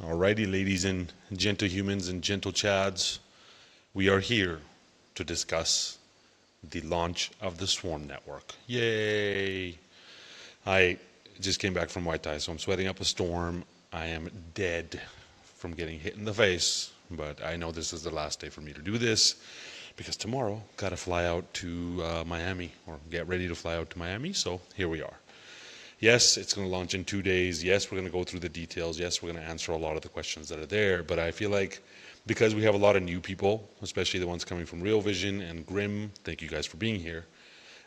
Alrighty, ladies and gentle humans and gentle chads, we are here to discuss the launch of the Swarm Network. Yay! I just came back from White Tie, so I'm sweating up a storm. I am dead from getting hit in the face, but I know this is the last day for me to do this because tomorrow gotta fly out to Miami or get ready to fly out to Miami. So here we are. Yes, it's going to launch in 2 days. Yes, we're going to go through the details. Yes, we're going to answer a lot of the questions that are there. But I feel like because we have a lot of new people, especially the ones coming from Real Vision and Grim, thank you guys for being here.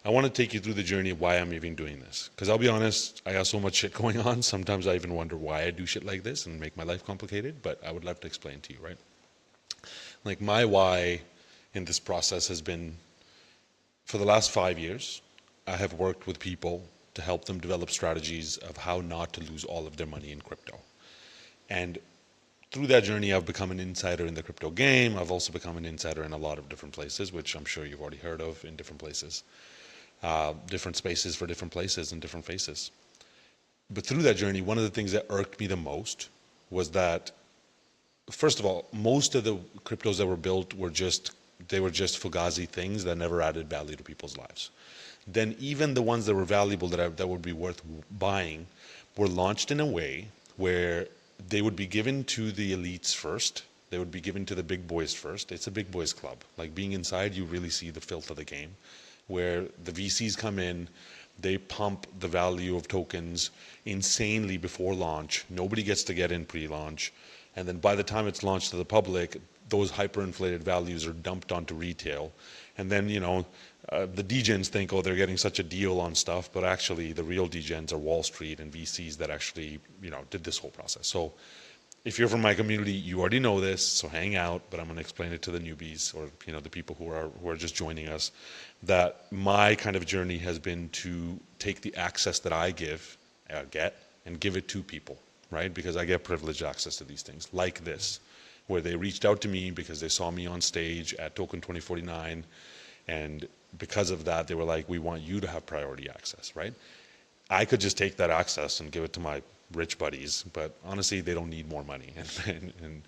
I want to take you through the journey of why I'm even doing this. Because I'll be honest, I got so much shit going on. Sometimes I even wonder why I do shit like this and make my life complicated. But I would love to explain to you, right? Like my why in this process has been for the last 5 years, I have worked with people to help them develop strategies of how not to lose all of their money in crypto. And through that journey, I've become an insider in the crypto game. I've also become an insider in a lot of different places, which I'm sure you've already heard of in different places, different spaces for different places and different faces. But through that journey, one of the things that irked me the most was that, first of all, most of the cryptos that were built were just fugazi things that never added value to people's lives. Then even the ones that were valuable that would be worth buying were launched in a way where they would be given to the elites first. They would be given to the big boys first. It's a big boys club. Like being inside, you really see the filth of the game, where the VCs come in, they pump the value of tokens insanely before launch. Nobody gets to get in pre-launch. And then by the time it's launched to the public, those hyperinflated values are dumped onto retail. And then, the degens think, oh, they're getting such a deal on stuff, but actually the real degens are Wall Street and VCs that actually, did this whole process. So if you're from my community, you already know this, so hang out, but I'm going to explain it to the newbies or, the people who are just joining us, that my kind of journey has been to take the access that I get and give it to people, right? Because I get privileged access to these things like this, where they reached out to me because they saw me on stage at Token 2049. And because of that, they were like, we want you to have priority access, right? I could just take that access and give it to my rich buddies, but honestly, they don't need more money. And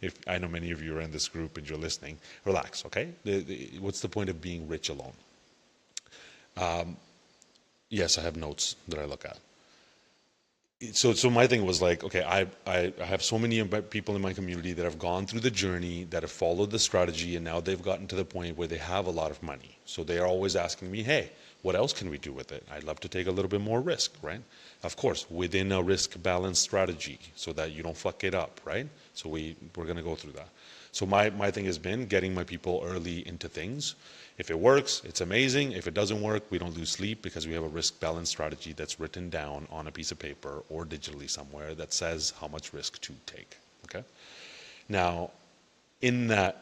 if I know many of you are in this group and you're listening, relax, okay? What's the point of being rich alone? Yes, I have notes that I look at. So my thing was like, okay, I have so many people in my community that have gone through the journey, that have followed the strategy, and now they've gotten to the point where they have a lot of money. So they are always asking me, hey, what else can we do with it? I'd love to take a little bit more risk, right? Of course, within a risk balance strategy so that you don't fuck it up, right? So we're going to go through that. So my thing has been getting my people early into things. If it works, it's amazing. If it doesn't work, we don't lose sleep because we have a risk balance strategy that's written down on a piece of paper or digitally somewhere that says how much risk to take. Okay. Now, in that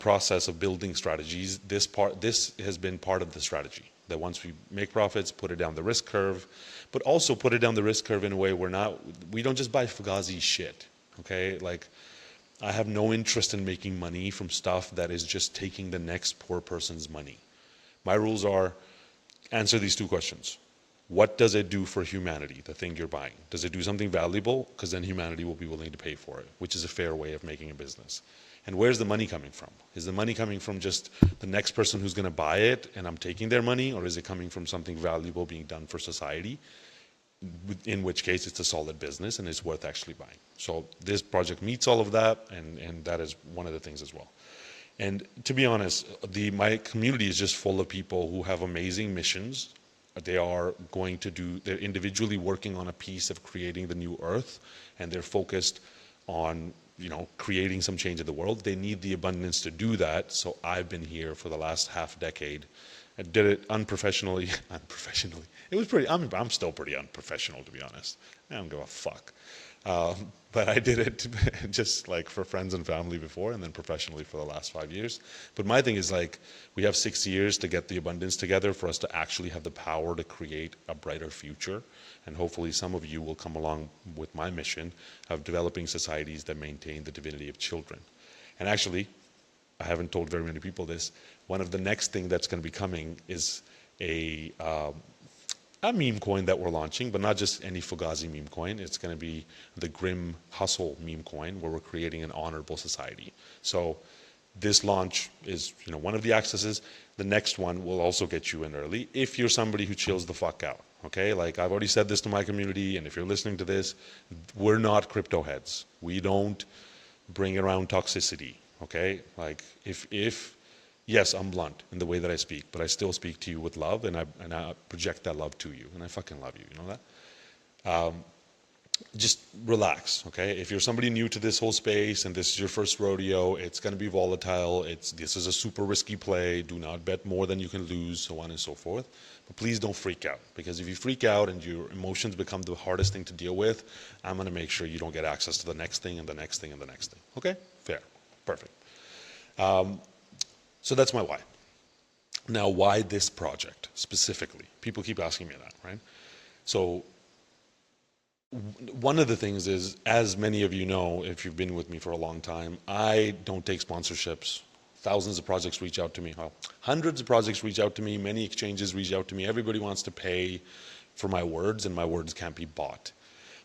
process of building strategies, this has been part of the strategy. That once we make profits, put it down the risk curve, but also put it down the risk curve in a way we don't just buy fugazi shit. Okay, like I have no interest in making money from stuff that is just taking the next poor person's money. My rules are, answer these two questions. What does it do for humanity, the thing you're buying? Does it do something valuable? Because then humanity will be willing to pay for it, which is a fair way of making a business. And where's the money coming from? Is the money coming from just the next person who's going to buy it and I'm taking their money? Or is it coming from something valuable being done for society? In which case it's a solid business and it's worth actually buying. So this project meets all of that, and that is one of the things as well. And to be honest, my community is just full of people who have amazing missions. They're individually working on a piece of creating the new earth, and they're focused on creating some change in the world. They need the abundance to do that. So I've been here for the last half decade. I did it unprofessionally. It was pretty. I'm still pretty unprofessional, to be honest. I don't give a fuck. But I did it just like for friends and family before, and then professionally for the last 5 years. But my thing is like, we have 6 years to get the abundance together for us to actually have the power to create a brighter future. And hopefully some of you will come along with my mission of developing societies that maintain the divinity of children. And actually, I haven't told very many people this, one of the next thing that's going to be coming is a a meme coin that we're launching, but not just any Fugazi meme coin. It's going to be the Grim Hustle meme coin, where we're creating an honorable society. So this launch is, one of the accesses. The next one will also get you in early if you're somebody who chills the fuck out. Okay, like I've already said this to my community, and if you're listening to this, we're not crypto heads. We don't bring around toxicity. Okay, like if yes, I'm blunt in the way that I speak, but I still speak to you with love, and I project that love to you, and I fucking love you. You know that? Just relax, okay? If you're somebody new to this whole space and this is your first rodeo, it's going to be volatile. This is a super risky play. Do not bet more than you can lose, so on and so forth. But please don't freak out, because if you freak out and your emotions become the hardest thing to deal with, I'm going to make sure you don't get access to the next thing and the next thing and the next thing. Okay? Fair. Perfect. So that's my why. Now, why this project specifically? People keep asking me that, right? So one of the things is, as many of you know, if you've been with me for a long time, I don't take sponsorships. Thousands of projects reach out to me. Well, hundreds of projects reach out to me. Many exchanges reach out to me. Everybody wants to pay for my words, and my words can't be bought.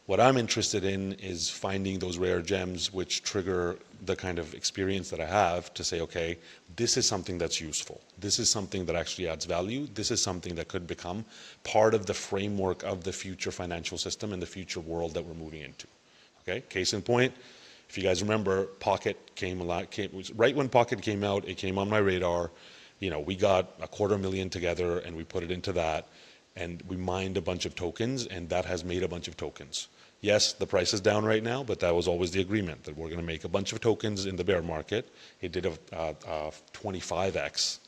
What I'm interested in is finding those rare gems which trigger the kind of experience that I have to say, okay, this is something that's useful. This is something that actually adds value. This is something that could become part of the framework of the future financial system and the future world that we're moving into. Okay, case in point, if you guys remember, Pocket right when Pocket came out, it came on my radar. We got $250,000 together and we put it into that, and we mined a bunch of tokens, and that has made a bunch of tokens. Yes, the price is down right now, but that was always the agreement, that we're going to make a bunch of tokens in the bear market. It did a 25x,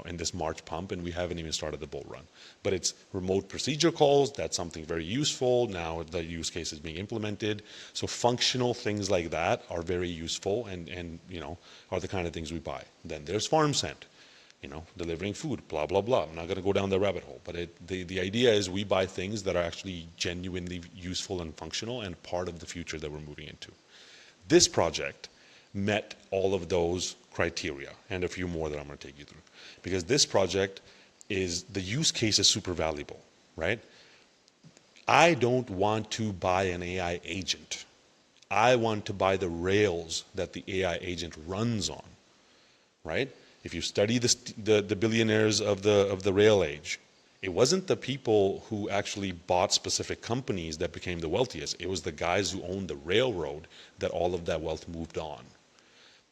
in this March pump, and we haven't even started the bull run. But it's remote procedure calls. That's something very useful. Now the use case is being implemented. So functional things like that are very useful, and are the kind of things we buy. Then there's FarmSend. Delivering food, blah, blah, blah. I'm not going to go down the rabbit hole, but the idea is we buy things that are actually genuinely useful and functional and part of the future that we're moving into. This project met all of those criteria and a few more that I'm going to take you through, because this project the use case is super valuable, right? I don't want to buy an AI agent. I want to buy the rails that the AI agent runs on, right? If you study the billionaires of the rail age, it wasn't the people who actually bought specific companies that became the wealthiest. It was the guys who owned the railroad that all of that wealth moved on.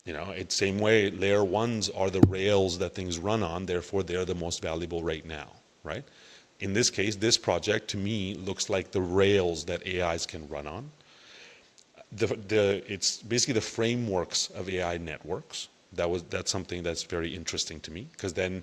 It's same way, layer ones are the rails that things run on, therefore they're the most valuable right now, right? In this case, this project to me looks like the rails that AIs can run on. It's basically the frameworks of AI networks. That's something that's very interesting to me, because then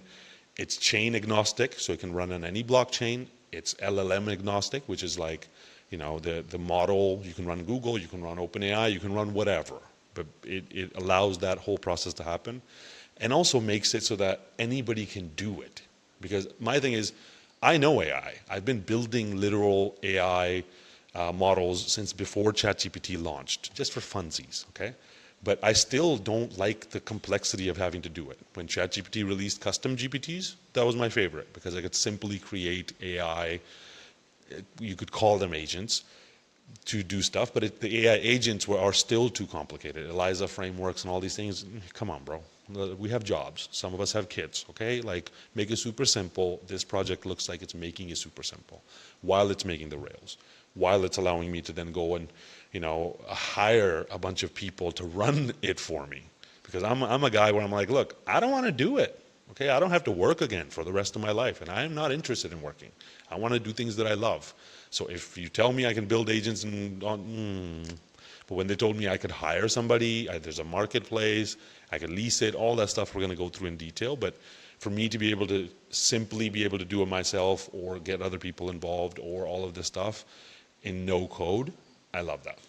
it's chain agnostic, so it can run on any blockchain. It's LLM agnostic, which is like, the model. You can run Google, you can run OpenAI, you can run whatever, but it allows that whole process to happen, and also makes it so that anybody can do it. Because my thing is, I know AI. I've been building literal AI models since before ChatGPT launched, just for funsies, okay? But I still don't like the complexity of having to do it. When ChatGPT released custom GPTs, that was my favorite, because I could simply create AI, you could call them agents, to do stuff, but the AI agents are still too complicated. ELIZA frameworks and all these things, come on, bro. We have jobs. Some of us have kids, okay? Like, make it super simple. This project looks like it's making it super simple while it's making the rails, while it's allowing me to then go and hire a bunch of people to run it for me. Because I'm a guy where I'm like, look, I don't want to do it. Okay, I don't have to work again for the rest of my life, and I'm not interested in working. I want to do things that I love. So if you tell me I can build agents but when they told me I could hire somebody, there's a marketplace, I could lease it, all that stuff we're going to go through in detail. But for me to be able to simply be able to do it myself, or get other people involved, or all of this stuff in no code, I love that.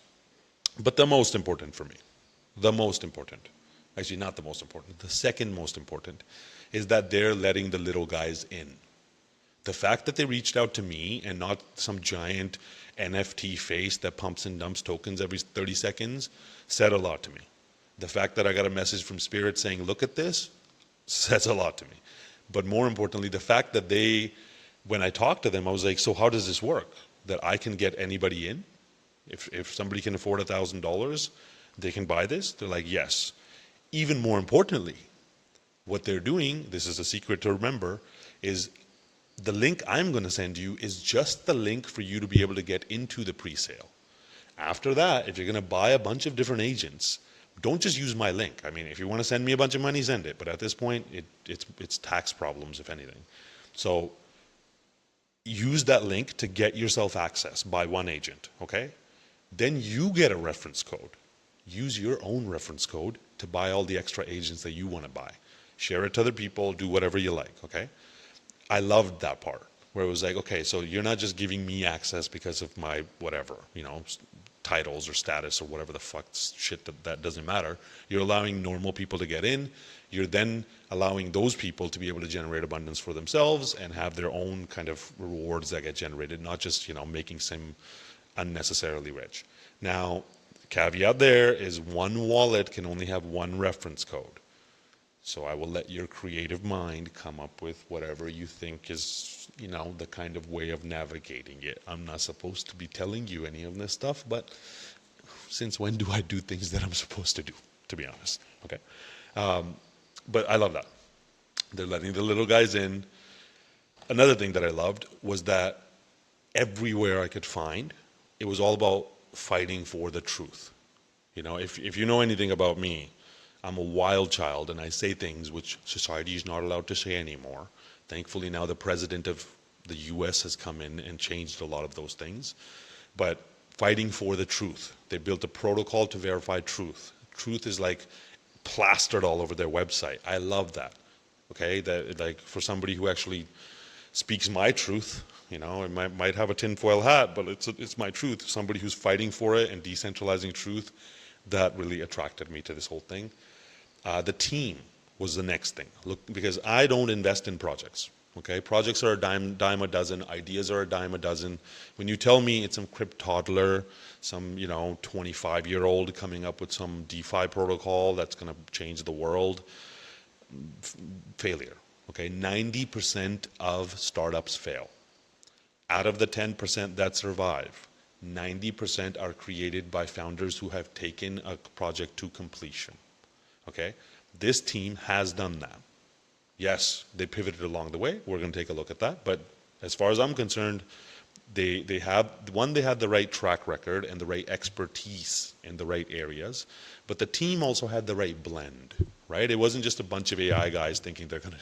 But the most important for me, actually not the most important, the second most important, is that they're letting the little guys in. The fact that they reached out to me and not some giant NFT face that pumps and dumps tokens every 30 seconds said a lot to me. The fact that I got a message from Spirit saying, look at this, says a lot to me. But more importantly, the fact that they when I talked to them, I was like, so how does this work? That I can get anybody in? If somebody can afford $1,000, they can buy this? They're like, yes. Even more importantly, what they're doing, this is a secret to remember, is the link I'm going to send you is just the link for you to be able to get into the pre-sale. After that, if you're going to buy a bunch of different agents, don't just use my link. I mean, if you want to send me a bunch of money, send it. But at this point, it's tax problems, if anything. So use that link to get yourself access by one agent, okay? Then you get a reference code. Use your own reference code to buy all the extra agents that you want to buy. Share it to other people, do whatever you like, okay? I loved that part where it was like, okay, so you're not just giving me access because of my whatever, titles or status or whatever the fuck shit that doesn't matter. You're allowing normal people to get in. You're then allowing those people to be able to generate abundance for themselves and have their own kind of rewards that get generated, not just, making Sim unnecessarily rich. Now, caveat there is one wallet can only have one reference code. So I will let your creative mind come up with whatever you think is, the kind of way of navigating it. I'm not supposed to be telling you any of this stuff, but since when do I do things that I'm supposed to do, to be honest? Okay. But I love that. They're letting the little guys in. Another thing that I loved was that everywhere I could find, it was all about fighting for the truth. If you know anything about me, I'm a wild child and I say things which society is not allowed to say anymore. Thankfully now the president of the US has come in and changed a lot of those things. But fighting for the truth. They built a protocol to verify truth. Truth is like plastered all over their website. I love that. Okay, that like for somebody who actually speaks my truth, it might have a tinfoil hat, but it's my truth. Somebody who's fighting for it and decentralizing truth, that really attracted me to this whole thing. The team was the next thing. Look, because I don't invest in projects. Okay, projects are a dime a dozen. Ideas are a dime a dozen. When you tell me it's some crypt toddler, some 25-year-old coming up with some DeFi protocol that's going to change the world, failure. Okay, 90% of startups fail. Out of the 10% that survive, 90% are created by founders who have taken a project to completion. Okay, this team has done that. Yes, they pivoted along the way. We're going to take a look at that. But as far as I'm concerned, they had the right track record and the right expertise in the right areas. But the team also had the right blend, right? It wasn't just a bunch of AI guys thinking they're gonna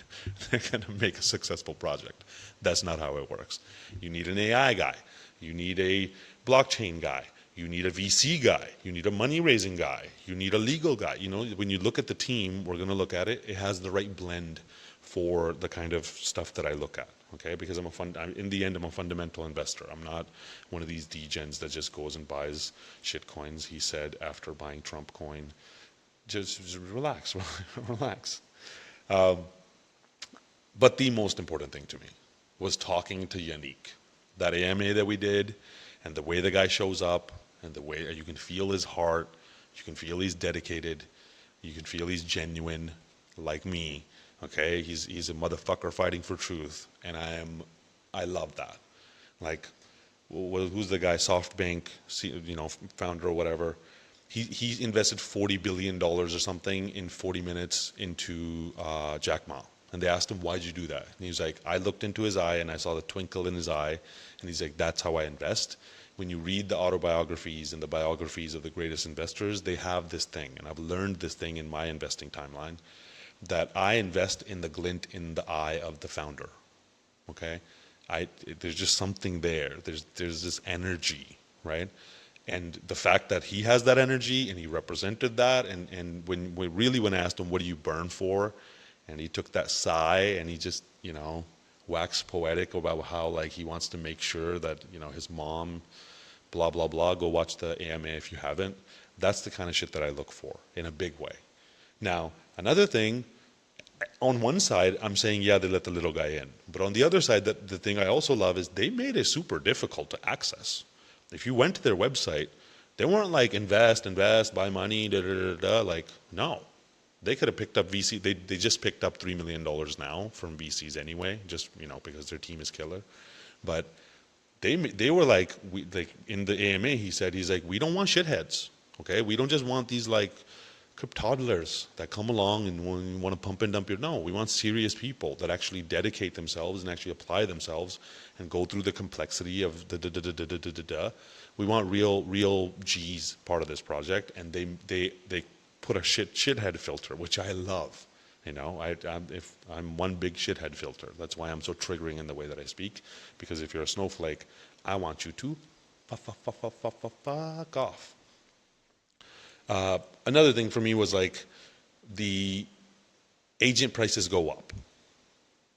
make a successful project. That's not how it works. You need an AI guy. You need a blockchain guy. You need a VC guy. You need a money-raising guy. You need a legal guy. When you look at the team, we're going to look at it. It has the right blend for the kind of stuff that I look at. Okay, because in the end, I'm a fundamental investor. I'm not one of these degens that just goes and buys shit coins. He said after buying Trump coin, just relax, relax. But the most important thing to me was talking to Yannick. That AMA that we did, and the way the guy shows up, and the way you can feel his heart, you can feel he's dedicated, you can feel he's genuine, like me. Okay, he's a motherfucker fighting for truth, and I love that. Like, who's the guy? SoftBank, founder or whatever. He invested $40 billion or something in 40 minutes into Jack Ma. And they asked him, why'd you do that? And he was like, I looked into his eye and I saw the twinkle in his eye. And he's like, that's how I invest. When you read the autobiographies and the biographies of the greatest investors, they have this thing. And I've learned this thing in my investing timeline, that I invest in the glint in the eye of the founder. Okay? There's just something there. There's this energy, right? And the fact that he has that energy and he represented that, and when I asked him, what do you burn for? And he took that sigh and he just, waxed poetic about how like he wants to make sure that, his mom, blah, blah, blah, go watch the AMA if you haven't. That's the kind of shit that I look for in a big way. Now, another thing, on one side, I'm saying, yeah, they let the little guy in. But on the other side, the thing I also love is they made it super difficult to access. If you went to their website, they weren't like invest, buy money, da, da, da, da, like, no. They could have picked up VC. They just picked up $3 million now from VCs anyway, just because their team is killer. But they were like, like in the AMA, he's like, we don't want shitheads. Okay, we don't just want these like toddlers that come along and want to pump and dump your. No, we want serious people that actually dedicate themselves and actually apply themselves and go through the complexity of the. We want real G's part of this project, and they put a shithead filter, which I love. I'm one big shithead filter. That's why I'm so triggering in the way that I speak. Because if you're a snowflake, I want you to fuck off. Another thing for me was like the agent prices go up.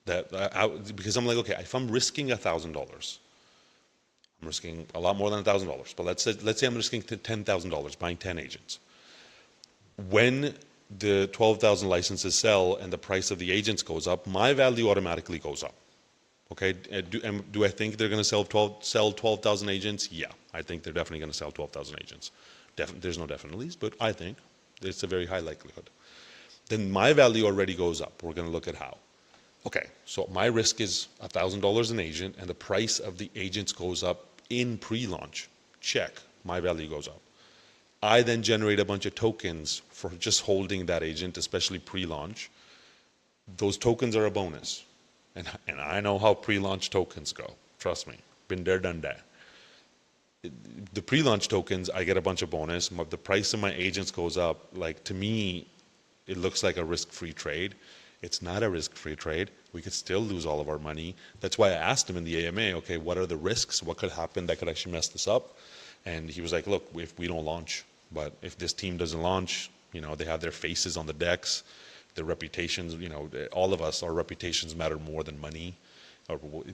Because I'm like, okay, if I'm risking $1,000, I'm risking a lot more than $1,000. But let's say I'm risking $10,000 buying 10 agents. When the 12,000 licenses sell and the price of the agents goes up, my value automatically goes up. Okay, do I think they're going to sell 12,000 agents? Yeah, I think they're definitely going to sell 12,000 agents. There's no definitely's, but I think it's a very high likelihood. Then my value already goes up. We're going to look at how. Okay, so my risk is $1,000 an agent, and the price of the agents goes up in pre-launch. Check, my value goes up. I then generate a bunch of tokens for just holding that agent, especially pre-launch. Those tokens are a bonus. And I know how pre-launch tokens go. Trust me. Been there, done that. The pre-launch tokens, I get a bunch of bonus. The price of my agents goes up. Like, to me, it looks like a risk-free trade. It's not a risk-free trade. We could still lose all of our money. That's why I asked him in the AMA, okay, what are the risks? What could happen that could actually mess this up? And he was like, look, if we don't launch, but if this team doesn't launch, they have their faces on the decks, their reputations, all of us, our reputations matter more than money.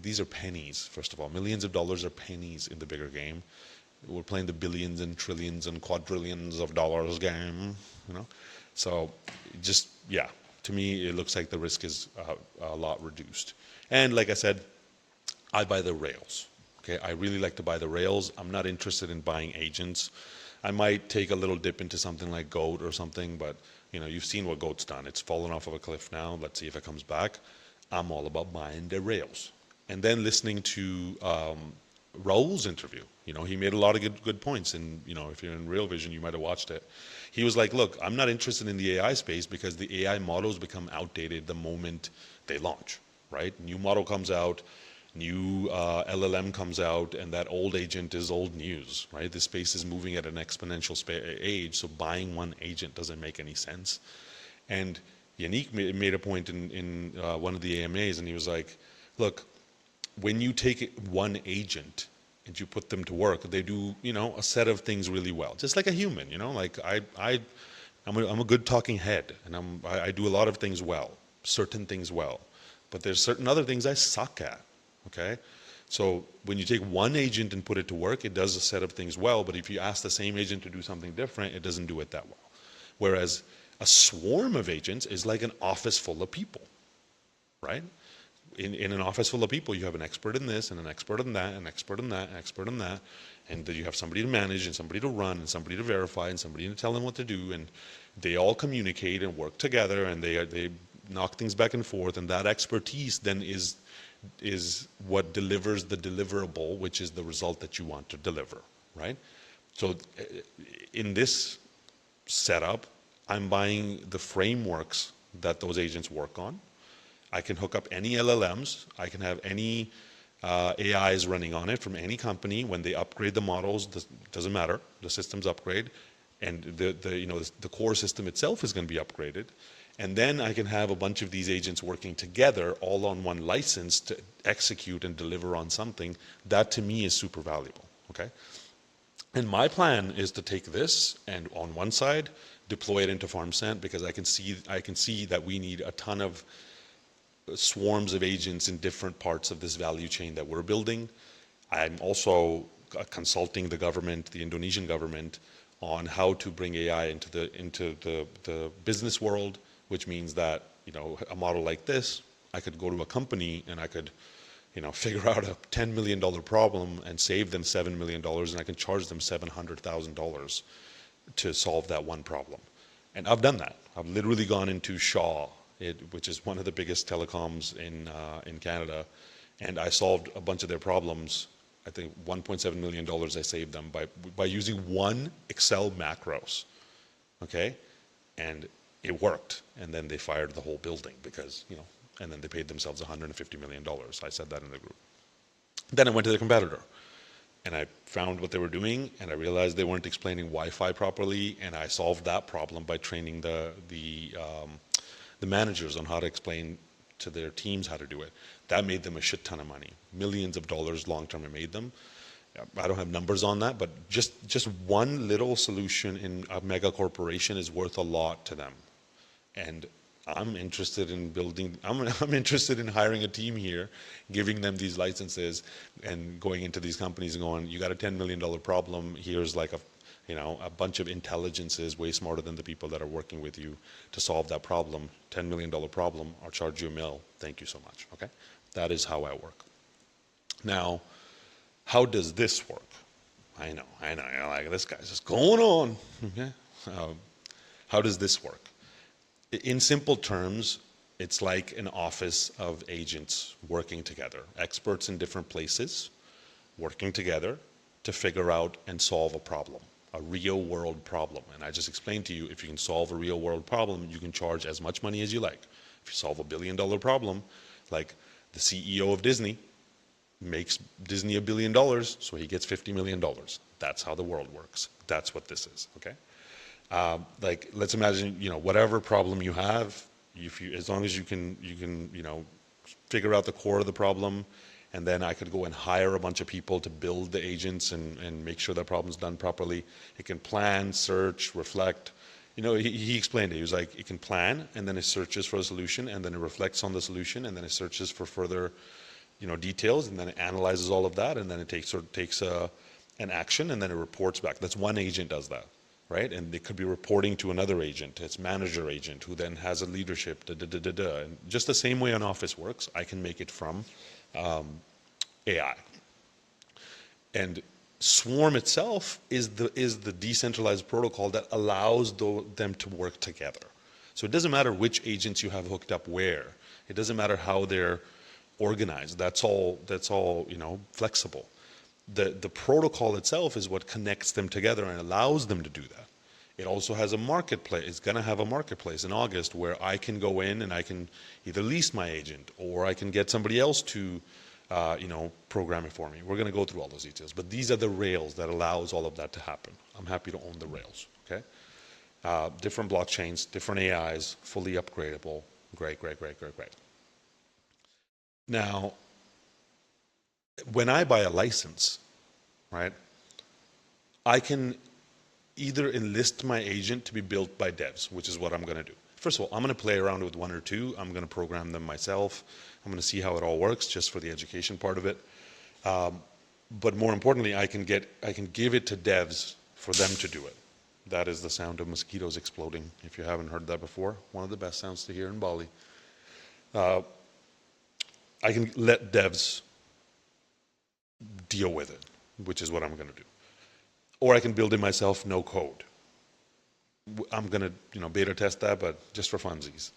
These are pennies, first of all. Millions of dollars are pennies in the bigger game. We're playing the billions and trillions and quadrillions of dollars game, So just, yeah, to me, it looks like the risk is a lot reduced. And like I said, I buy the rails. Okay, I really like to buy the rails. I'm not interested in buying agents. I might take a little dip into something like GOAT or something, but you've seen what GOAT's done. It's fallen off of a cliff now. Let's see if it comes back. I'm all about buying the rails. And then listening to Raul's interview. He made a lot of good points. And, if you're in Real Vision, you might have watched it. He was like, look, I'm not interested in the AI space because the AI models become outdated the moment they launch, right? New model comes out, new LLM comes out, and that old agent is old news, right? The space is moving at an exponential age, so buying one agent doesn't make any sense. And Yannick made a point in one of the AMAs, and he was like, look, when you take one agent and you put them to work, they do, a set of things really well, just like a human, like I'm a good talking head, and I do a lot of things well, certain things well, but there's certain other things I suck at. Okay, so when you take one agent and put it to work, it does a set of things well, but if you ask the same agent to do something different, it doesn't do it that well. Whereas a swarm of agents is like an office full of people, right? In an office full of people, you have an expert in this and an expert in that, an expert in that, an expert in that, and then you have somebody to manage and somebody to run and somebody to verify and somebody to tell them what to do, and they all communicate and work together, and they knock things back and forth, and that expertise then is what delivers the deliverable, which is the result that you want to deliver, right? So in this setup, I'm buying the frameworks that those agents work on. I can hook up any LLMs. I can have any AIs running on it from any company. When they upgrade the models, doesn't matter. The systems upgrade, and the core system itself is going to be upgraded. And then I can have a bunch of these agents working together all on one license to execute and deliver on something. That to me is super valuable, okay? And my plan is to take this and on one side, deploy it into FarmSent, because I can see that we need a ton of swarms of agents in different parts of this value chain that we're building. I'm also consulting the government, the Indonesian government, on how to bring AI into the business world, which means that, a model like this, I could go to a company and I could, figure out a $10 million problem and save them $7 million, and I can charge them $700,000 to solve that one problem. And I've done that. I've literally gone into Shaw, which is one of the biggest telecoms in Canada, and I solved a bunch of their problems. I think $1.7 million I saved them by using one Excel macros. Okay, and it worked. And then they fired the whole building because and then they paid themselves $150 million. I said that in the group. Then I went to the competitor and I found what they were doing, and I realized they weren't explaining Wi-Fi properly, and I solved that problem by training the managers on how to explain to their teams how to do it. That made them a shit ton of money, millions of dollars long term. It made them. I don't have numbers on that, but just one little solution in a mega corporation is worth a lot to them. And I'm interested in building, I'm interested in hiring a team here, giving them these licenses and going into these companies and going, you got a $10 million problem. Here's like a bunch of intelligences way smarter than the people that are working with you to solve that problem. $10 million problem, I'll charge you $1 million. Thank you so much. Okay. That is how I work. Now, how does this work? I know. You're like, this guy's just going on. Okay. How does this work? In simple terms, it's like an office of agents working together, experts in different places, working together to figure out and solve a problem, a real world problem. And I just explained to you, if you can solve a real world problem, you can charge as much money as you like. If you solve $1 billion problem, like the CEO of Disney makes Disney $1 billion, so he gets $50 million. That's how the world works. That's what this is, okay? Like, let's imagine, whatever problem you have, as long as you can, figure out the core of the problem, and then I could go and hire a bunch of people to build the agents and make sure that problem's done properly. It can plan, search, reflect. He explained it. He was like, it can plan, and then it searches for a solution, and then it reflects on the solution, and then it searches for further, details, and then it analyzes all of that, and then it takes an action, and then it reports back. That's one agent does that. Right? And it could be reporting to another agent, its manager agent, who then has a leadership, And just the same way an office works, I can make it from AI. And Swarm itself is the decentralized protocol that allows them to work together. So it doesn't matter which agents you have hooked up where. It doesn't matter how they're organized. That's all flexible. The protocol itself is what connects them together and allows them to do that. It also has a marketplace. It's going to have a marketplace in August where I can go in and I can either lease my agent or I can get somebody else to, program it for me. We're going to go through all those details. But these are the rails that allows all of that to happen. I'm happy to own the rails. Okay. Different blockchains, different AIs, fully upgradable. Great. Now, when I buy a license, right, I can either enlist my agent to be built by devs, which is what I'm going to do. First of all, I'm going to play around with one or two. I'm going to program them myself. I'm going to see how it all works just for the education part of it. But more importantly, I can give it to devs for them to do it. That is the sound of mosquitoes exploding. If you haven't heard that before, one of the best sounds to hear in Bali. I can let devs deal with it, which is what I'm going to do. Or I can build it myself, no code. I'm going to, beta test that, but just for funsies.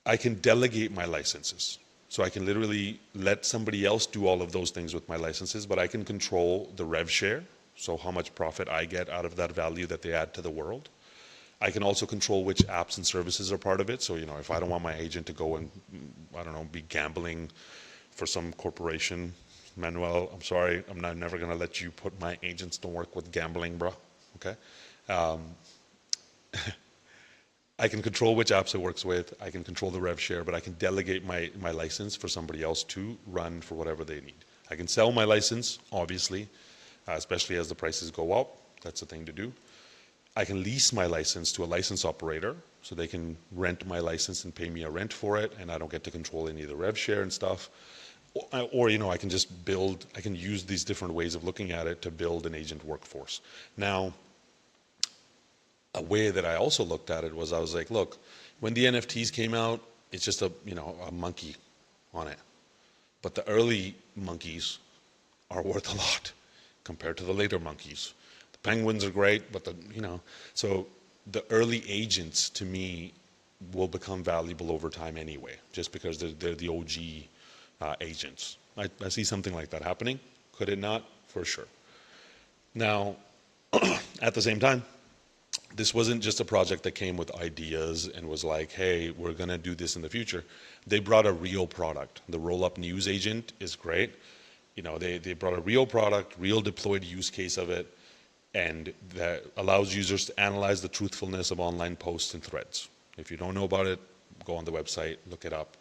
I can delegate my licenses. So I can literally let somebody else do all of those things with my licenses, but I can control the rev share, so how much profit I get out of that value that they add to the world. I can also control which apps and services are part of it. So, if I don't want my agent to go and, be gambling for some corporation, Manuel, I'm sorry, I'm never going to let you put my agents to work with gambling, bro. Okay? I can control which apps it works with. I can control the rev share, but I can delegate my license for somebody else to run for whatever they need. I can sell my license, obviously, especially as the prices go up. That's the thing to do. I can lease my license to a license operator, so they can rent my license and pay me a rent for it, and I don't get to control any of the rev share and stuff. Or I can just I can use these different ways of looking at it to build an agent workforce. Now, a way that I also looked at it was I was like, look, when the NFTs came out, it's just a monkey on it. But the early monkeys are worth a lot compared to the later monkeys. The penguins are great, but so the early agents to me will become valuable over time anyway, just because they're the OG agents. I see something like that happening. Could it not? For sure. Now, at the same time, this wasn't just a project that came with ideas and was like, hey, we're going to do this in the future. They brought a real product. The roll-up news agent is great. They brought a real product, real deployed use case of it, and that allows users to analyze the truthfulness of online posts and threads. If you don't know about it, go on the website, look it up.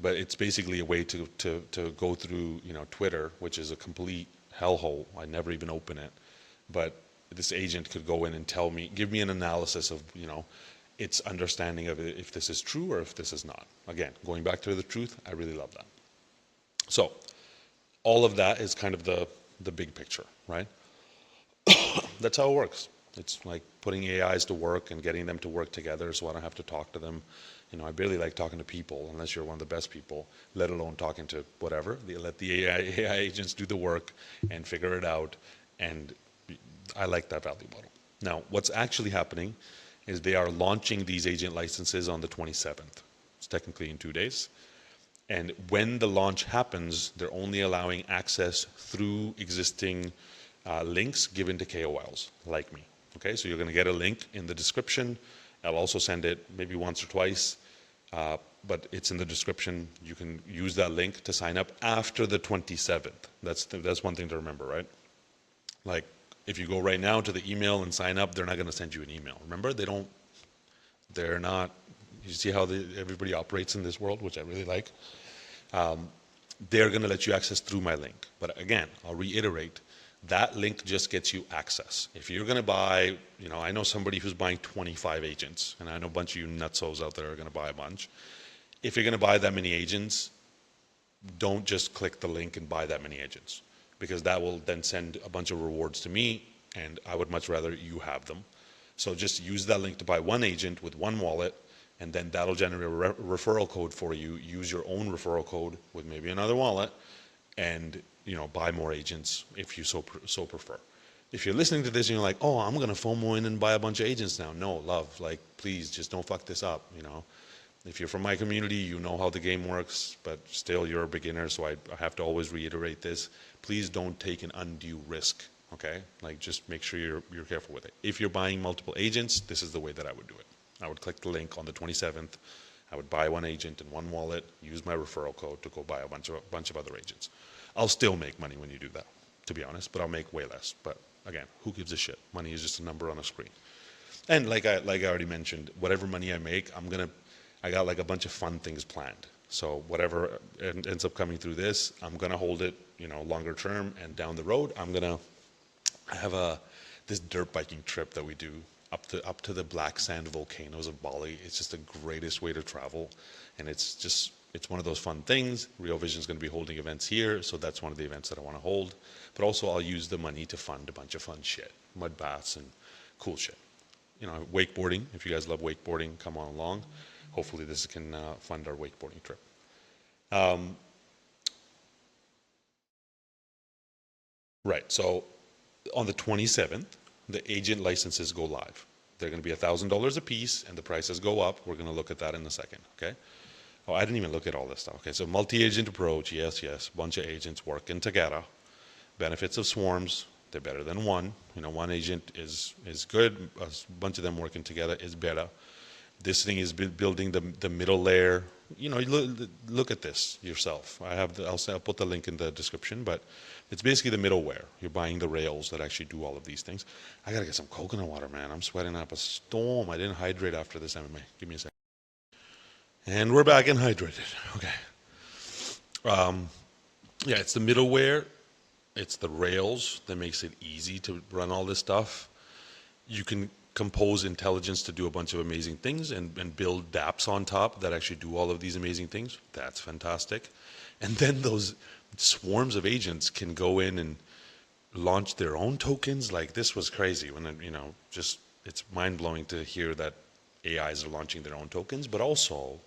But it's basically a way to go through, Twitter, which is a complete hellhole. I never even open it. But this agent could go in and give me an analysis of, its understanding of if this is true or if this is not. Again, going back to the truth, I really love that. So all of that is kind of the big picture, right? That's how it works. It's like putting AIs to work and getting them to work together so I don't have to talk to them. I barely like talking to people unless you're one of the best people, let alone talking to whatever. They let the AI agents do the work and figure it out. And I like that value model. Now, what's actually happening is they are launching these agent licenses on the 27th. It's technically in 2 days. And when the launch happens, they're only allowing access through existing links given to KOLs like me. Okay, so you're going to get a link in the description. I'll also send it maybe once or twice, but it's in the description. You can use that link to sign up after the 27th. That's one thing to remember, right? Like, if you go right now to the email and sign up, they're not going to send you an email. Remember, they're not. You see how everybody operates in this world, which I really like. They're going to let you access through my link. But again, I'll reiterate, that link just gets you access. If you're going to buy, I know somebody who's buying 25 agents, and I know a bunch of you nutsos out there are going to buy a bunch. If you're going to buy that many agents, don't just click the link and buy that many agents, because that will then send a bunch of rewards to me, and I would much rather you have them. So just use that link to buy one agent with one wallet, and then that'll generate a referral code for you. Use your own referral code with maybe another wallet, and buy more agents if you so prefer. If you're listening to this and you're like, oh, I'm going to FOMO in and buy a bunch of agents now. No, love, please just don't fuck this up. If you're from my community, you know how the game works, but still you're a beginner, so I have to always reiterate this. Please don't take an undue risk, okay? Just make sure you're careful with it. If you're buying multiple agents, this is the way that I would do it. I would click the link on the 27th. I would buy one agent in one wallet, use my referral code to go buy a bunch of other agents. I'll still make money when you do that, to be honest, but I'll make way less. But again, who gives a shit? Money is just a number on a screen. And like I already mentioned, whatever money I make, I got a bunch of fun things planned. So whatever ends up coming through this, I'm gonna hold it, longer term, and down the road, I have this dirt biking trip that we do up to the black sand volcanoes of Bali. It's just the greatest way to travel, and it's one of those fun things. Real Vision is going to be holding events here, so that's one of the events that I want to hold. But also, I'll use the money to fund a bunch of fun shit, mud baths and cool shit. Wakeboarding. If you guys love wakeboarding, come on along. Hopefully, this can fund our wakeboarding trip. Right. So, on the 27th, the agent licenses go live. They're going to be $1,000 a piece, and the prices go up. We're going to look at that in a second. Okay. Oh, I didn't even look at all this stuff. Okay, so multi-agent approach, yes, bunch of agents working together. Benefits of swarms, they're better than one. One agent is good. A bunch of them working together is better. This thing is building the middle layer. Look at this yourself. I'll put the link in the description, but it's basically the middleware. You're buying the rails that actually do all of these things. I gotta get some coconut water, man. I'm sweating up a storm. I didn't hydrate after this MMA. Give me a second. And we're back and hydrated. Okay. Yeah, it's the middleware. It's the rails that makes it easy to run all this stuff. You can compose intelligence to do a bunch of amazing things and build dApps on top that actually do all of these amazing things. That's fantastic. And then those swarms of agents can go in and launch their own tokens. This was crazy when, it's mind-blowing to hear that AIs are launching their own tokens, but also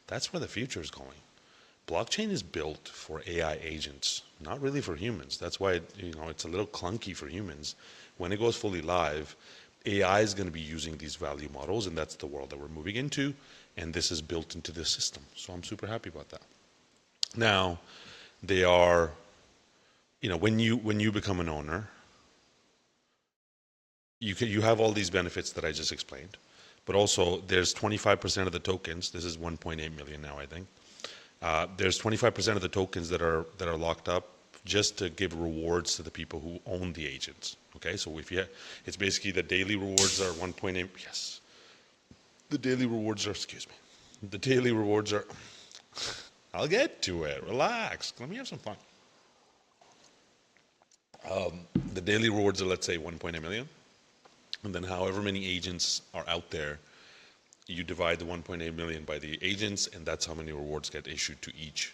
that's where the future is going. Blockchain is built for AI agents, not really for humans. That's why it's a little clunky for humans. When it goes fully live, AI is going to be using these value models, and that's the world that we're moving into, and this is built into the system. So I'm super happy about that. Now, they are, when you become an owner, you have all these benefits that I just explained, but also there's 25% of the tokens. This is 1.8 million now, I think. There's 25% of the tokens that are locked up just to give rewards to the people who own the agents. Okay, so if you, it's basically the daily rewards are 1.8. Yes, the daily rewards are. Excuse me. The daily rewards are. I'll get to it. Relax. Let me have some fun. The daily rewards are, let's say, 1.8 million, and then however many agents are out there, you divide the 1.8 million by the agents, and that's how many rewards get issued to each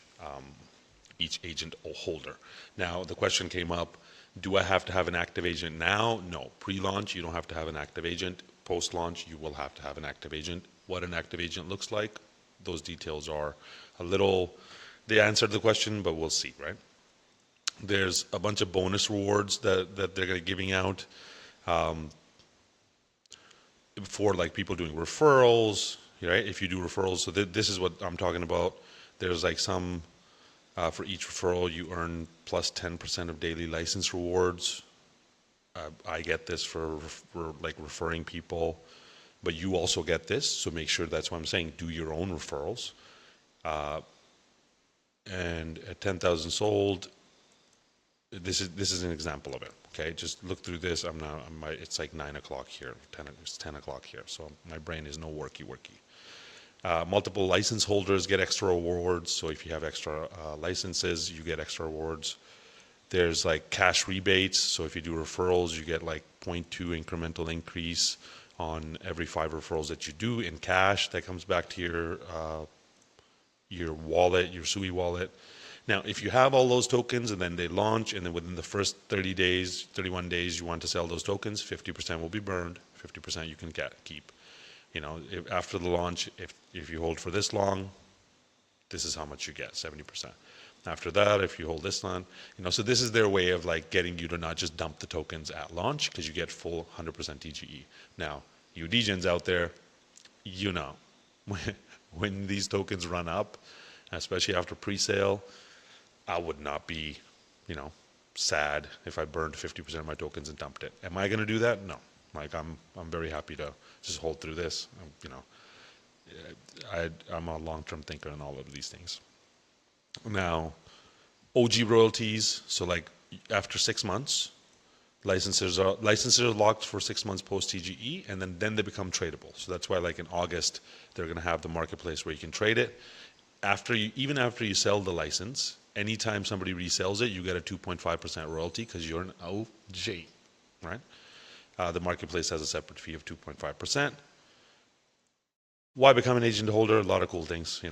agent holder. Now, the question came up, do I have to have an active agent now? No. Pre-launch, you don't have to have an active agent. Post-launch, you will have to have an active agent. What an active agent looks like, those details are a little, they answered the question, but we'll see, right? There's a bunch of bonus rewards that they're giving out for like people doing referrals, right? If you do referrals, so this is what I'm talking about. There's like some, for each referral, you earn plus 10% of daily license rewards. I get this for like referring people, but you also get this. So make sure, that's why I'm saying do your own referrals. And at 10,000 sold, this is an example of it. Okay, just look through this. It's like 9 o'clock here. It's 10 o'clock here. So my brain is no worky. Multiple license holders get extra rewards. So if you have extra licenses, you get extra rewards. There's like cash rebates. So if you do referrals, you get like 0.2 incremental increase on every 5 referrals that you do in cash. That comes back to your wallet, your SUI wallet. Now, if you have all those tokens and then they launch, and then within the first 30 days, 31 days, you want to sell those tokens, 50% will be burned, 50% you can keep. After the launch, if you hold for this long, this is how much you get, 70%. After that, if you hold this long, so this is their way of like getting you to not just dump the tokens at launch, because you get full 100% DGE. Now, you degens out there, when these tokens run up, especially after pre-sale, I would not be, sad if I burned 50% of my tokens and dumped it. Am I going to do that? No. Like I'm very happy to just hold through this. I'm a long-term thinker in all of these things. Now, OG royalties. So like after 6 months, licenses are locked for 6 months post TGE, and then they become tradable. So that's why like in August they're going to have the marketplace where you can trade it. Even after you sell the license, anytime somebody resells it, you get a 2.5% royalty because you're an OG, right? The marketplace has a separate fee of 2.5%. Why become an agent holder? A lot of cool things,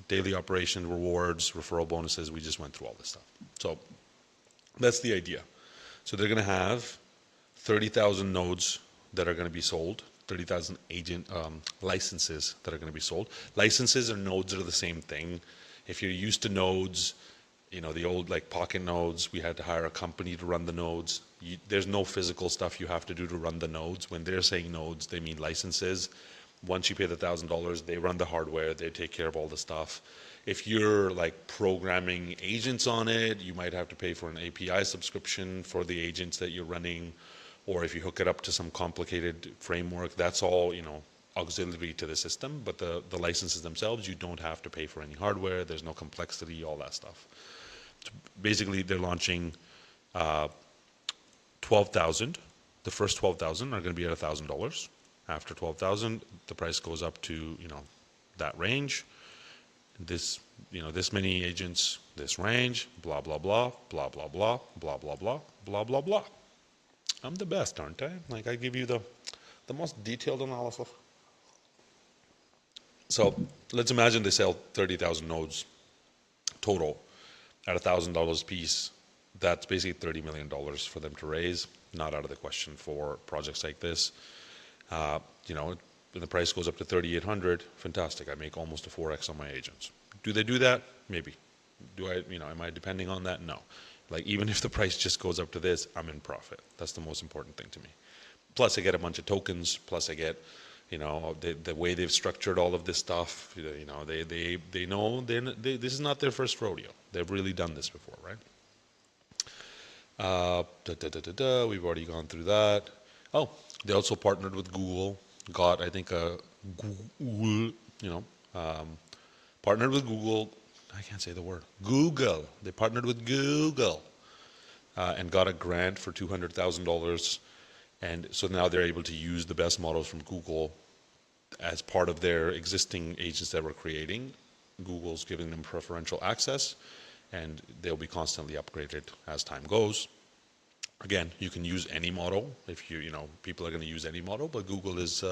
daily operation rewards, referral bonuses. We just went through all this stuff. So that's the idea. So they're going to have 30,000 nodes that are going to be sold, 30,000 agent licenses that are going to be sold. Licenses and nodes are the same thing. If you're used to nodes, the old like pocket nodes, we had to hire a company to run the nodes. There's no physical stuff you have to do to run the nodes. When they're saying nodes, they mean licenses. Once you pay the $1,000, they run the hardware, they take care of all the stuff. If you're like programming agents on it, you might have to pay for an API subscription for the agents that you're running, or if you hook it up to some complicated framework, that's all, auxiliary to the system. But the licenses themselves, you don't have to pay for any hardware, there's no complexity, all that stuff. So basically, they're launching 12,000. The first 12,000 are going to be at $1,000. After 12,000, the price goes up to, that range. This many agents, this range, blah, blah, blah, blah, blah, blah, blah, blah, blah, blah, blah, blah. I'm the best, aren't I? Like I give you the most detailed analysis. So let's imagine they sell 30,000 nodes total at $1,000 a piece. That's basically $30 million for them to raise. Not out of the question for projects like this. When the price goes up to 3,800, fantastic. I make almost a 4x on my agents. Do they do that? Maybe. Am I depending on that? No. Like even if the price just goes up to this, I'm in profit. That's the most important thing to me. Plus, I get a bunch of tokens. Plus, I get, the way they've structured all of this stuff. They know this is not their first rodeo. They've really done this before, right? We've already gone through that. Oh, they also partnered with Google. Got, I think, a Google, partnered with Google. I can't say the word. Google. They partnered with Google and got a grant for $200,000. And so now they're able to use the best models from Google as part of their existing agents that we're creating. Google's giving them preferential access, and they'll be constantly upgraded as time goes. Again, you can use any model if people are going to use any model, but Google is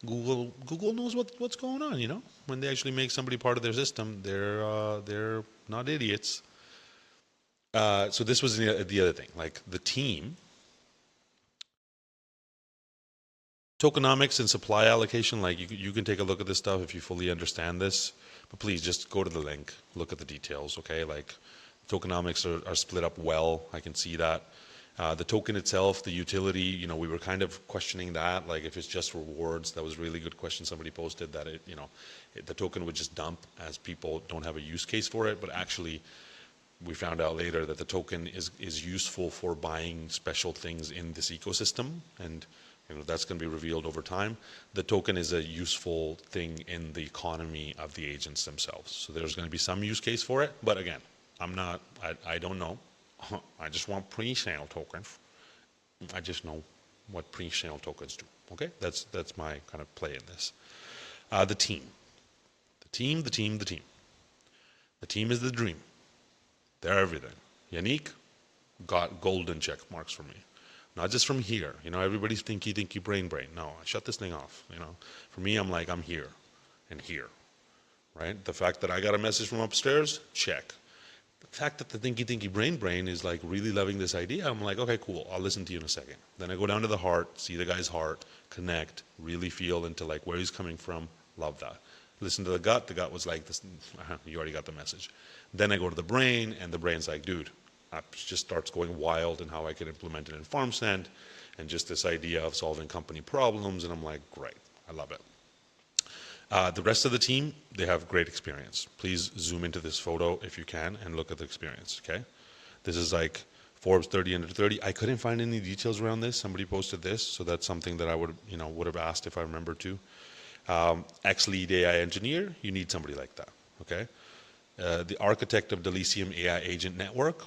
Google knows what's going on. When they actually make somebody part of their system, they're not idiots. So this was the other thing, like the team. Tokenomics and supply allocation, like you can take a look at this stuff if you fully understand this, but please just go to the link, look at the details, okay? Like tokenomics are split up well, I can see that. The token itself, the utility, we were kind of questioning that, like if it's just rewards. That was a really good question somebody posted, that the token would just dump as people don't have a use case for it, but actually we found out later that the token is useful for buying special things in this ecosystem, and that's going to be revealed over time. The token is a useful thing in the economy of the agents themselves. So there's going to be some use case for it, but again, I don't know. I just want pre-sale tokens. I just know what pre-sale tokens do. Okay, that's my kind of play in this. The team. The team is the dream. They're everything. Yannick got golden check marks for me. Not just from here. Everybody's thinky, brain. No, I shut this thing off. For me, I'm like, I'm here and here, right? The fact that I got a message from upstairs, check. The fact that the thinky, brain is like really loving this idea, I'm like, okay, cool. I'll listen to you in a second. Then I go down to the heart, see the guy's heart, connect, really feel into like where he's coming from. Love that. Listen to the gut. The gut was like, this, you already got the message. Then I go to the brain, and the brain's like, dude, just starts going wild and how I can implement it in FarmSend and just this idea of solving company problems. And I'm like, great, I love it. The rest of the team, they have great experience. Please zoom into this photo if you can and look at the experience, okay? This is like Forbes 30 under 30. I couldn't find any details around this. Somebody posted this, so that's something that I would have asked if I remember to. Ex-lead AI engineer, you need somebody like that, okay? The architect of Delicium AI agent network,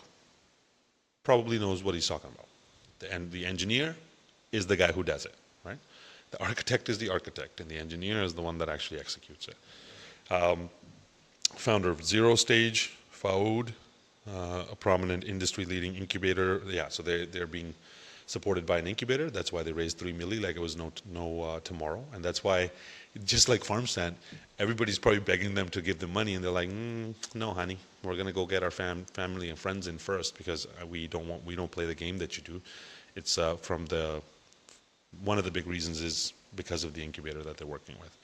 probably knows what he's talking about. And the engineer is the guy who does it, right? The architect is the architect, and the engineer is the one that actually executes it. Founder of Zero Stage, Faoud, a prominent industry-leading incubator. Yeah, so they're being supported by an incubator. That's why they raised $3 million like it was no tomorrow. And that's why, just like FarmSend, everybody's probably begging them to give them money, and they're like, no, honey, we're gonna go get our family and friends in first, because we don't play the game that you do. It's one of the big reasons is because of the incubator that they're working with.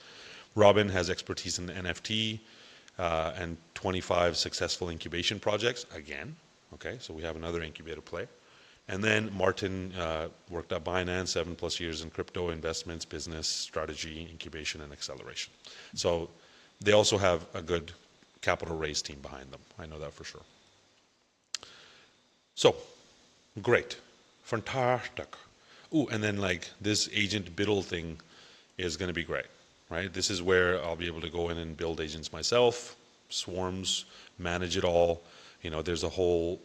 Robin has expertise in NFT and 25 successful incubation projects. Again, okay, so we have another incubator player. And then Martin worked at Binance, 7+ years in crypto investments, business, strategy, incubation, and acceleration. So they also have a good capital raise team behind them. I know that for sure. So, great. Fantastic. Ooh, and then like this agent biddle thing is going to be great, right? This is where I'll be able to go in and build agents myself, swarms, manage it all. There's a whole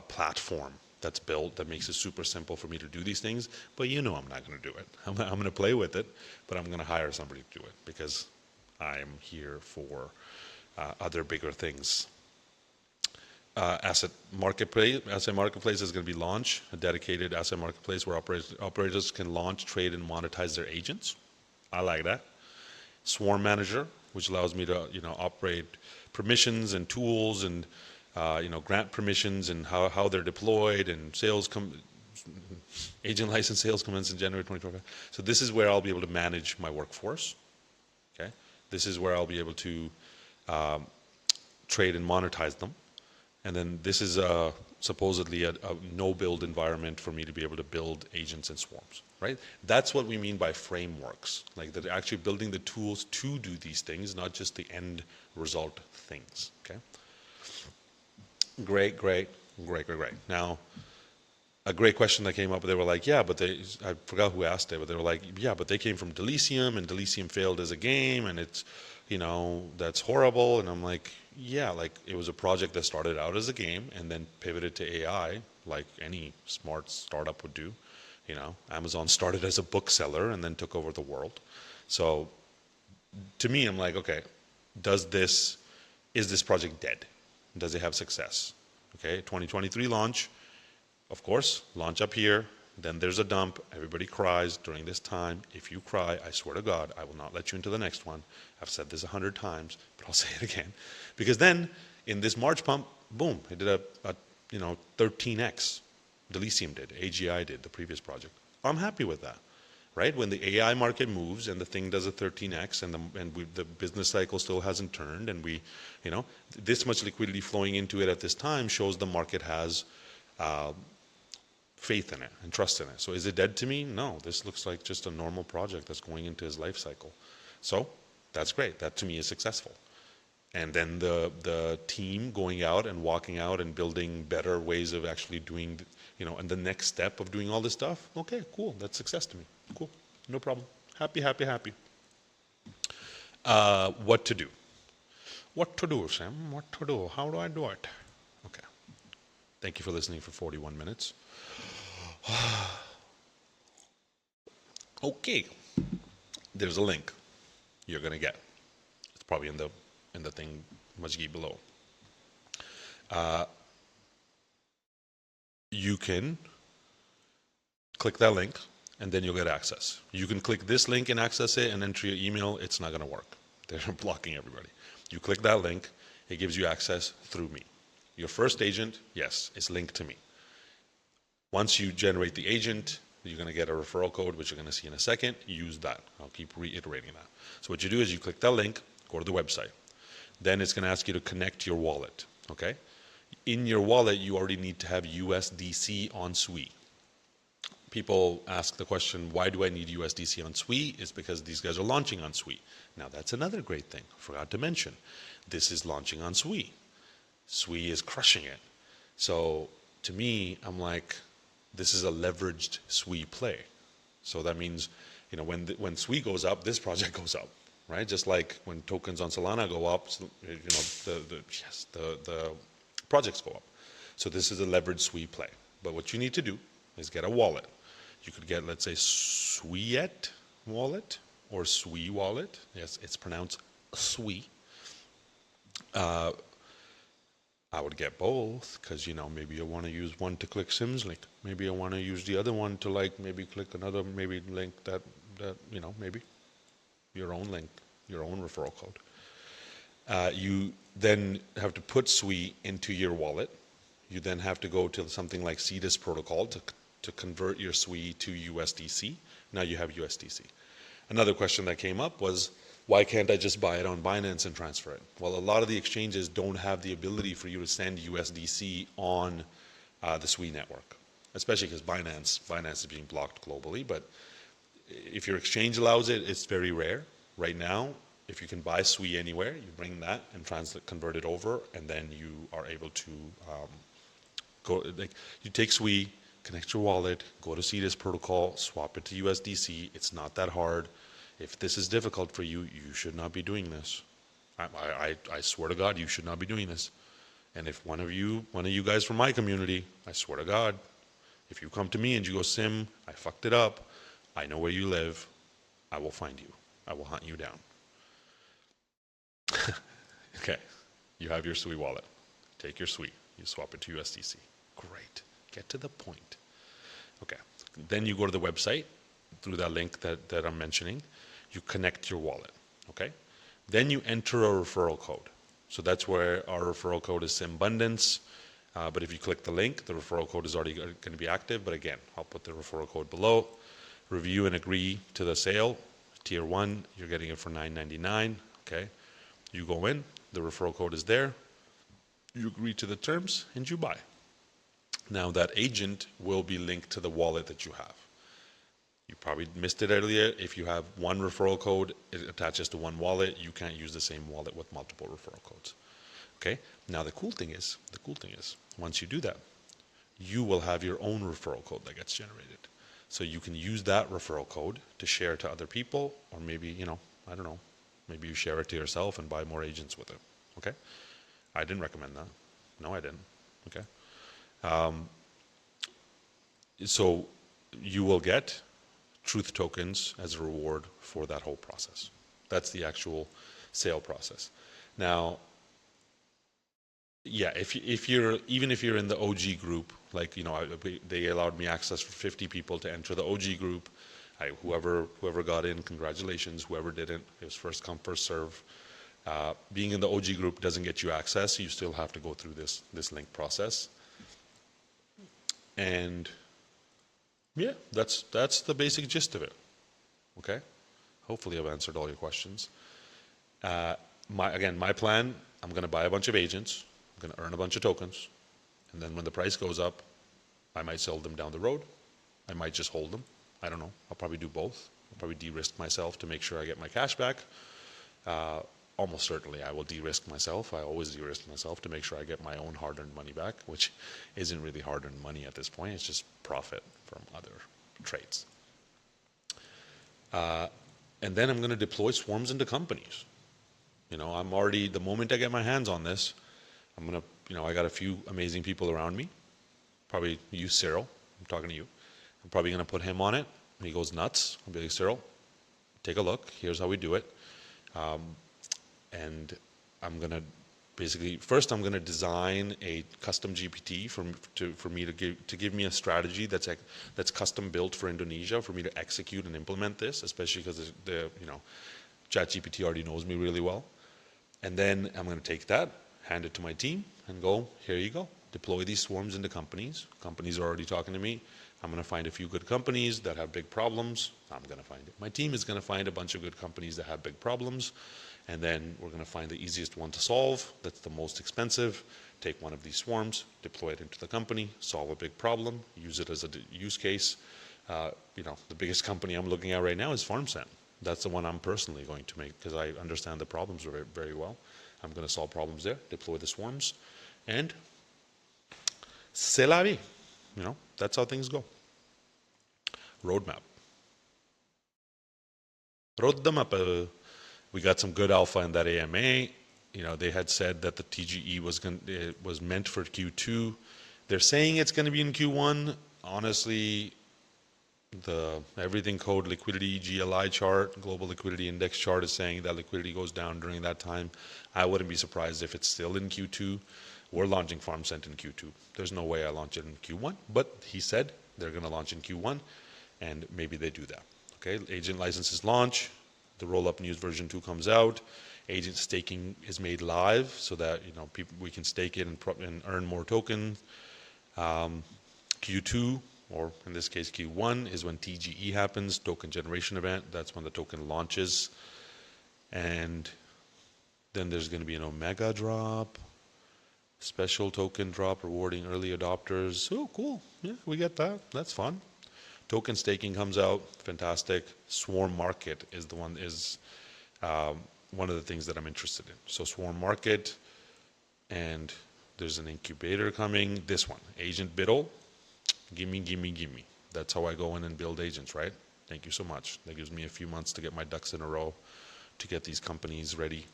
platform that's built that makes it super simple for me to do these things, but I'm not going to do it. I'm going to play with it, but I'm going to hire somebody to do it because I'm here for other bigger things. Asset marketplace is going to be launched, a dedicated asset marketplace where operators can launch, trade, and monetize their agents. I like that. Swarm manager, which allows me to operate permissions and tools and grant permissions and how they're deployed, and agent license sales commence in January 2025. So this is where I'll be able to manage my workforce. Okay, this is where I'll be able to trade and monetize them. And then this is supposedly a no-build environment for me to be able to build agents and swarms, right? That's what we mean by frameworks, like that actually building the tools to do these things, not just the end result things, okay? Great, great, great, great, great. Now, a great question that came up, they were like, yeah, but they, I forgot who asked it, but they were like, yeah, but they came from Delicium, and Delicium failed as a game, and it's, that's horrible. And I'm like, yeah, like it was a project that started out as a game and then pivoted to AI, like any smart startup would do. Amazon started as a bookseller and then took over the world. So to me, I'm like, okay, is this project dead? Does it have success? Okay, 2023 launch, of course, launch up here, then there's a dump, everybody cries during this time. If you cry, I swear to God, I will not let you into the next one. I've said this 100 times, but I'll say it again. Because then, in this March pump, boom, it did a 13x. Delicium did, AGI did, the previous project. I'm happy with that, right? When the AI market moves and the thing does a 13x and the business cycle still hasn't turned and this much liquidity flowing into it at this time shows the market has faith in it and trust in it. So is it dead to me? No, this looks like just a normal project that's going into his life cycle. So that's great. That to me is successful. And then the team going out and walking out and building better ways of actually doing, and the next step of doing all this stuff. Okay, cool. That's success to me. Cool. No problem. Happy, happy, happy. What to do? What to do, Sam? What to do? How do I do it? Okay. Thank you for listening for 41 minutes. Okay, there's a link you're gonna get. It's probably in the thing Majgi below. You can click that link and then you'll get access. You can click this link and access it and enter your email. It's not gonna work. They're blocking everybody. You click that link, it gives you access through me. Your first agent, yes, is linked to me. Once you generate the agent, you're going to get a referral code, which you're going to see in a second. Use that. I'll keep reiterating that. So what you do is you click that link, go to the website. Then it's going to ask you to connect your wallet. Okay? In your wallet, you already need to have USDC on SWI. People ask the question, why do I need USDC on SWI? It's because these guys are launching on SWI. Now, that's another great thing. I forgot to mention. This is launching on SWI. SWI is crushing it. So to me, I'm like, this is a leveraged SWI play. So that means, when SWI goes up, this project goes up, right? Just like when tokens on Solana go up, the projects go up. So this is a leveraged SWI play. But what you need to do is get a wallet. You could get, let's say, Swiet wallet or SWI wallet. Yes, it's pronounced SWI. I would get both because, maybe you want to use one to click Sim's link. Maybe I want to use the other one to maybe click another link that maybe your own link, your own referral code. You then have to put SWI into your wallet. You then have to go to something like CDIS protocol to convert your SWI to USDC. Now you have USDC. Another question that came up was, why can't I just buy it on Binance and transfer it? Well, a lot of the exchanges don't have the ability for you to send USDC on the SWI network, especially because Binance is being blocked globally. But if your exchange allows it, it's very rare. Right now, if you can buy SWI anywhere, you bring that and convert it over, and then you are able to you take SWI, connect your wallet, go to CDIS protocol, swap it to USDC. It's not that hard. If this is difficult for you, you should not be doing this. I swear to God, you should not be doing this. And if one of you guys from my community, I swear to God, if you come to me and you go, Sim, I fucked it up, I know where you live, I will find you. I will hunt you down. Okay, you have your SWI wallet. Take your SWI, you swap it to USDC. Great, get to the point. Okay, then you go to the website through that link that I'm mentioning. You connect your wallet, okay? Then you enter a referral code. So that's where our referral code is SIMBUNDANCE. But if you click the link, the referral code is already going to be active. But again, I'll put the referral code below. Review and agree to the sale. Tier 1, you're getting it for $9.99, okay? You go in, the referral code is there. You agree to the terms, and you buy. Now that agent will be linked to the wallet that you have. You probably missed it earlier. If you have one referral code, it attaches to one wallet. You can't use the same wallet with multiple referral codes. Okay. Now the cool thing is, once you do that, you will have your own referral code that gets generated. So you can use that referral code to share to other people, or maybe, I don't know, maybe you share it to yourself and buy more agents with it. Okay. I didn't recommend that. No, I didn't. Okay. So you will get truth tokens as a reward for that whole process. That's the actual sale process. Now, yeah, if you're even if you're in the OG group, like they allowed me access for 50 people to enter the OG group. Whoever got in, congratulations. Whoever didn't, it was first come first serve. Being in the OG group doesn't get you access. You still have to go through this link process. And yeah, that's the basic gist of it. Okay. Hopefully, I've answered all your questions. My plan, I'm going to buy a bunch of agents. I'm going to earn a bunch of tokens. And then when the price goes up, I might sell them down the road. I might just hold them. I don't know. I'll probably do both. I'll probably de-risk myself to make sure I get my cash back. Almost certainly I will de-risk myself. I always de-risk myself to make sure I get my own hard-earned money back, which isn't really hard-earned money at this point. It's just profit from other trades. And then I'm going to deploy swarms into companies. I'm already, the moment I get my hands on this, I'm going to, I got a few amazing people around me. Probably you, Cyril. I'm talking to you. I'm probably going to put him on it. He goes nuts. I'll be like, Cyril, take a look. Here's how we do it. And I'm going to basically, first I'm going to design a custom GPT for me to give me a strategy that's custom built for Indonesia for me to execute and implement this, especially because ChatGPT already knows me really well. And then I'm going to take that, hand it to my team, and go, here you go. Deploy these swarms into companies. Companies are already talking to me. I'm going to find a few good companies that have big problems. I'm going to find it. My team is going to find a bunch of good companies that have big problems. And then we're going to find the easiest one to solve. That's the most expensive. Take one of these swarms, deploy it into the company, solve a big problem, use it as a use case. The biggest company I'm looking at right now is FarmSend. That's the one I'm personally going to make because I understand the problems very, very well. I'm going to solve problems there, deploy the swarms, and c'est la vie. That's how things go. Roadmap. Roadmap. We got some good alpha in that AMA. They had said that the TGE was meant for Q2. They're saying it's going to be in Q1. Honestly, the everything code liquidity GLI chart, global liquidity index chart, is saying that liquidity goes down during that time. I wouldn't be surprised if it's still in Q2. We're launching FarmSend in Q2. There's no way I launch it in Q1, but he said they're going to launch in Q1, and maybe they do that. Okay, agent licenses launch. The roll-up news version 2 comes out. Agent staking is made live so that we can stake it and earn more tokens. Q2, or in this case Q1, is when TGE happens, token generation event. That's when the token launches. And then there's going to be an Omega drop, special token drop rewarding early adopters. Oh, cool. Yeah, we get that. That's fun. Token staking comes out, fantastic. Swarm market is one of the things that I'm interested in. So Swarm market, and there's an incubator coming. This one, Agent Biddle, gimme. That's how I go in and build agents, right? Thank you so much. That gives me a few months to get my ducks in a row, to get these companies ready,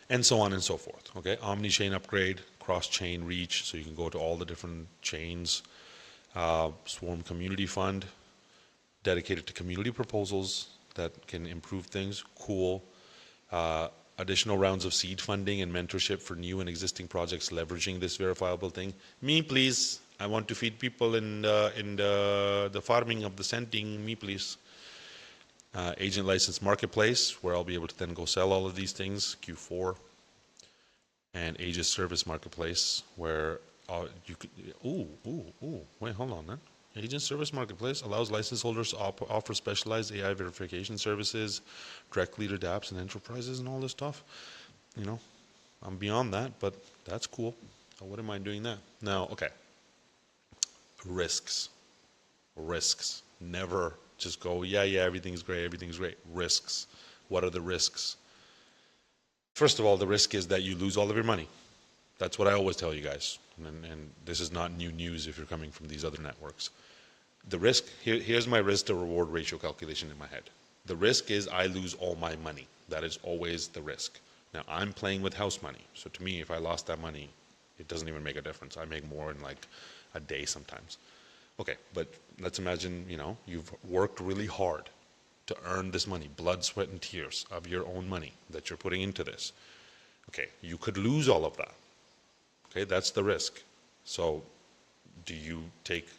and so on and so forth. Okay, omni-chain upgrade, cross-chain reach, so you can go to all the different chains. Swarm Community Fund, dedicated to community proposals that can improve things. Cool. Additional rounds of seed funding and mentorship for new and existing projects leveraging this verifiable thing. Me, please. I want to feed people in the farming of the scenting. Me, please. Agent license marketplace, where I'll be able to then go sell all of these things. Q4. And Agent service marketplace, where you could. Wait, hold on, man. Agent Service Marketplace allows license holders to offer specialized AI verification services directly to dApps and enterprises and all this stuff. I'm beyond that, but that's cool. I wouldn't mind doing that. Now, okay. Risks. Risks. Never just go, yeah, yeah, everything's great, everything's great. Risks. What are the risks? First of all, the risk is that you lose all of your money. That's what I always tell you guys. And this is not new news if you're coming from these other networks. The risk, here's my risk to reward ratio calculation in my head. The risk is I lose all my money. That is always the risk. Now, I'm playing with house money. So to me, if I lost that money, it doesn't even make a difference. I make more in like a day sometimes. Okay, but let's imagine, you've worked really hard to earn this money, blood, sweat, and tears of your own money that you're putting into this. Okay, you could lose all of that. Okay, that's the risk. So do you take,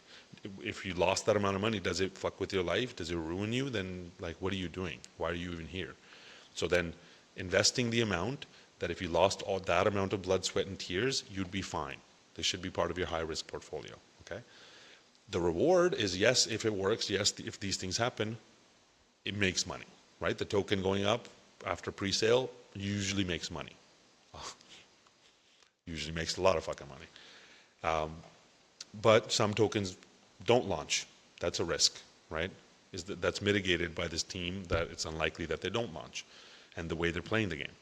if you lost that amount of money, does it fuck with your life? Does it ruin you? Then like, what are you doing? Why are you even here? So then investing the amount that if you lost all that amount of blood, sweat, and tears, you'd be fine. This should be part of your high risk portfolio, okay? The reward is, yes, if it works, yes, if these things happen, it makes money, right? The token going up after pre-sale usually makes money. Usually makes a lot of fucking money. But some tokens don't launch. That's a risk, right? That's mitigated by this team that it's unlikely that they don't launch and the way they're playing the game.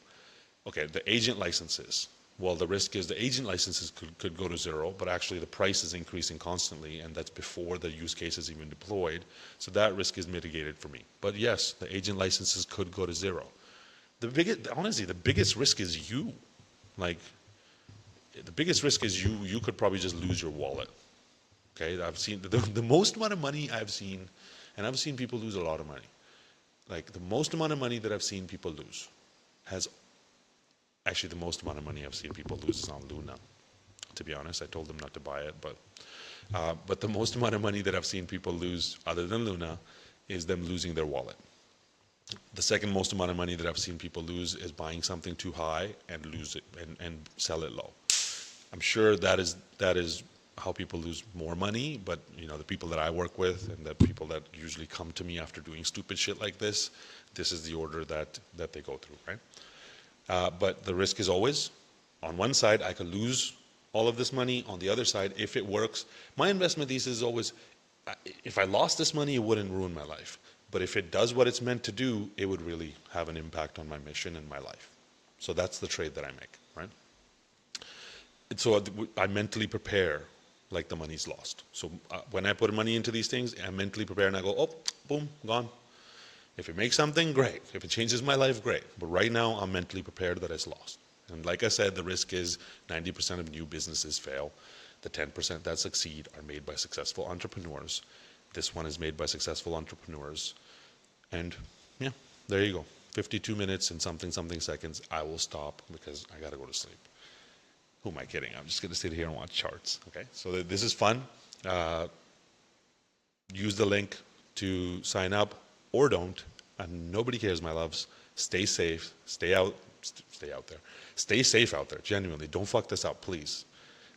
Okay, the agent licenses. Well, the risk is the agent licenses could go to zero, but actually the price is increasing constantly, and that's before the use case is even deployed. So that risk is mitigated for me. But yes, the agent licenses could go to zero. Honestly, the biggest risk is you. Like, the biggest risk is you could probably just lose your wallet. Okay, I've seen the most amount of money I've seen, and I've seen people lose a lot of money. Like the most amount of money that I've seen people lose has actually the most amount of money I've seen people lose is on Luna. To be honest, I told them not to buy it, but the most amount of money that I've seen people lose other than Luna is them losing their wallet. The second most amount of money that I've seen people lose is buying something too high and lose it and sell it low. I'm sure that is how people lose more money, but the people that I work with and the people that usually come to me after doing stupid shit like this is the order that they go through, right? But the risk is always, on one side, I could lose all of this money. On the other side, if it works, my investment thesis is always, if I lost this money, it wouldn't ruin my life. But if it does what it's meant to do, it would really have an impact on my mission and my life. So that's the trade that I make, right? And so I mentally prepare like the money's lost. So when I put money into these things, I mentally prepare and I go, oh, boom, gone. If it makes something, great. If it changes my life, great. But right now, I'm mentally prepared that it's lost. And like I said, the risk is 90% of new businesses fail. The 10% that succeed are made by successful entrepreneurs. This one is made by successful entrepreneurs. And yeah, there you go. 52 minutes and something seconds. I will stop because I got to go to sleep. Who am I kidding? I'm just going to sit here and watch charts. Okay, so this is fun. Use the link to sign up or don't. And nobody cares, my loves. Stay safe. Stay out there. Stay safe out there. Genuinely, don't fuck this up, please.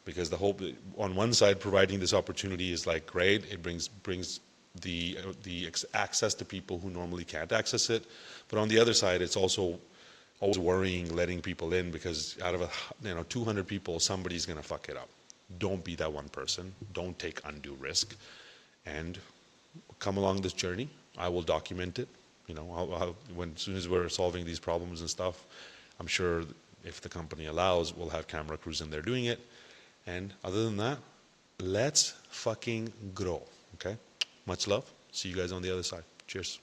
Because the hope on one side, providing this opportunity is like great. It brings the access to people who normally can't access it. But on the other side, it's also always worrying letting people in because out of 200 people, somebody's gonna fuck it up. Don't be that one person. Don't take undue risk, and come along this journey. I will document it. As soon as we're solving these problems and stuff, I'm sure if the company allows, we'll have camera crews in there doing it. And other than that, let's fucking grow. Okay? Much love. See you guys on the other side. Cheers.